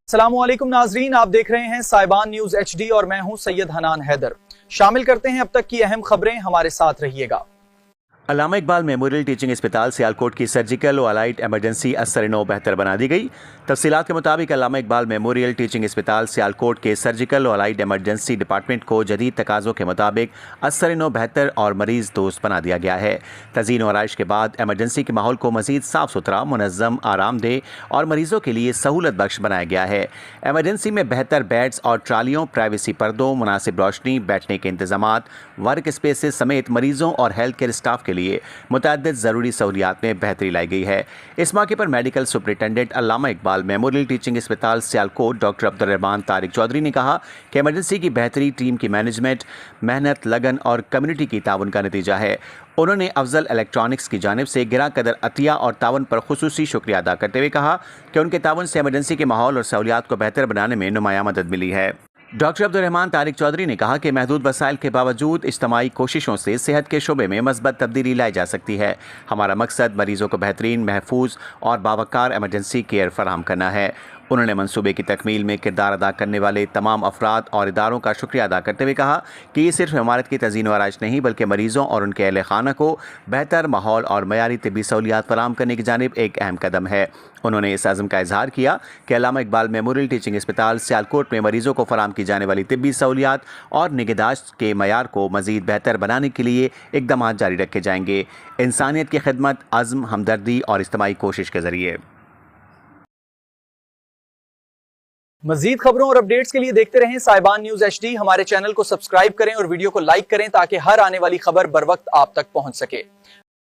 अस्सलाम वालेकुम नाजरीन, आप देख रहे हैं साइबान न्यूज HD और मैं हूं सैयद हनान हैदर। शामिल करते हैं अब तक की अहम खबरें, हमारे साथ रहिएगा। अल्लामा इकबाल मेमोरियल टीचिंग अस्पताल सियालकोट की सर्जिकल और अलाइड एमरजेंसी असर-ए-नौ बेहतर बना दी गई। तफसीलात के मुताबिक अल्लामा इकबाल मेमोरियल टीचिंग अस्पताल सियालकोट के सर्जिकल और अलाइड एमरजेंसी डिपार्टमेंट को जदीद तकाज़ों के मुताबिक असर-ए-नौ बेहतर और मरीज़ दोस्त बना दिया गया है। तज़ीन और आराइश के बाद एमरजेंसी के माहौल को मज़ीद साफ़ सुथरा, मुनज़्ज़म, आरामदेह और मरीज़ों के लिए सहूलत बख्श बनाया गया है। एमरजेंसी में बेहतर बेड्स और ट्रालियों, प्राइवेसी पर्दों, मुनासिब रोशनी, बैठने के इंतजामात, वर्क स्पेसेस समेत मरीज़ों और हेल्थ केयर स्टाफ के लिए मुतअद्दिद ज़रूरी सहूलियात में बेहतरी लाई गई है। इस मौके पर मेडिकल सुपरिटेंडेंट अल्लामा इकबाल मेमोरियल टीचिंग अस्पताल सियालकोट डॉक्टर अब्दुर्रहमान तारिक चौधरी ने कहा कि एमरजेंसी की बेहतरी टीम की मैनेजमेंट, मेहनत, लगन और कम्युनिटी की ताउन का नतीजा है। उन्होंने अफजल इलेक्ट्रॉनिक्स की जानिब से गिरा कदर अतिया और ताउन पर खुसूसी शुक्रिया अदा करते हुए कहा कि उनके ताउन से एमरजेंसी के माहौल और सहूलियात को बेहतर बनाने में नुमायां मदद मिली है। डॉक्टर अब्दुर्रहमान तारिक चौधरी ने कहा कि महदूद वसाइल के बावजूद इज्तमाई कोशिशों से सेहत के शोबे में मस्बत तब्दीली लाई जा सकती है। हमारा मकसद मरीजों को बेहतरीन, महफूज और बावकार एमरजेंसी केयर फराहम करना है। उन्होंने मंसूबे की तकमील में किरदार अदा करने वाले तमाम अफराद और इदारों का शुक्रिया अदा करते हुए कहा कि ये सिर्फ इमारत की तज़ीन व आराइश नहीं बल्कि मरीज़ों और उनके अहल खाना को बेहतर माहौल और मयारी तिब्बी सहूलियात फराहम करने की जानिब एक अहम कदम है। उन्होंने इस अज़्म का इजहार किया कि अल्लामा इकबाल मेमोरियल टीचिंग अस्पताल सियालकोट में मरीज़ों को फराहम की जाने वाली तिब्बी सहूलियात और निगहदाश्त के मयार को मज़ीद बेहतर बनाने के लिए इक़दामात जारी रखे जाएंगे, इंसानियत की खिदमत, अज़्म, हमदर्दी और इज्तिमाई कोशिश के ज़रिए। मजीद खबरों और अपडेट्स के लिए देखते रहें साइबान न्यूज HD। हमारे चैनल को सब्सक्राइब करें और वीडियो को लाइक करें ताकि हर आने वाली खबर बर वक्त आप तक पहुंच सके।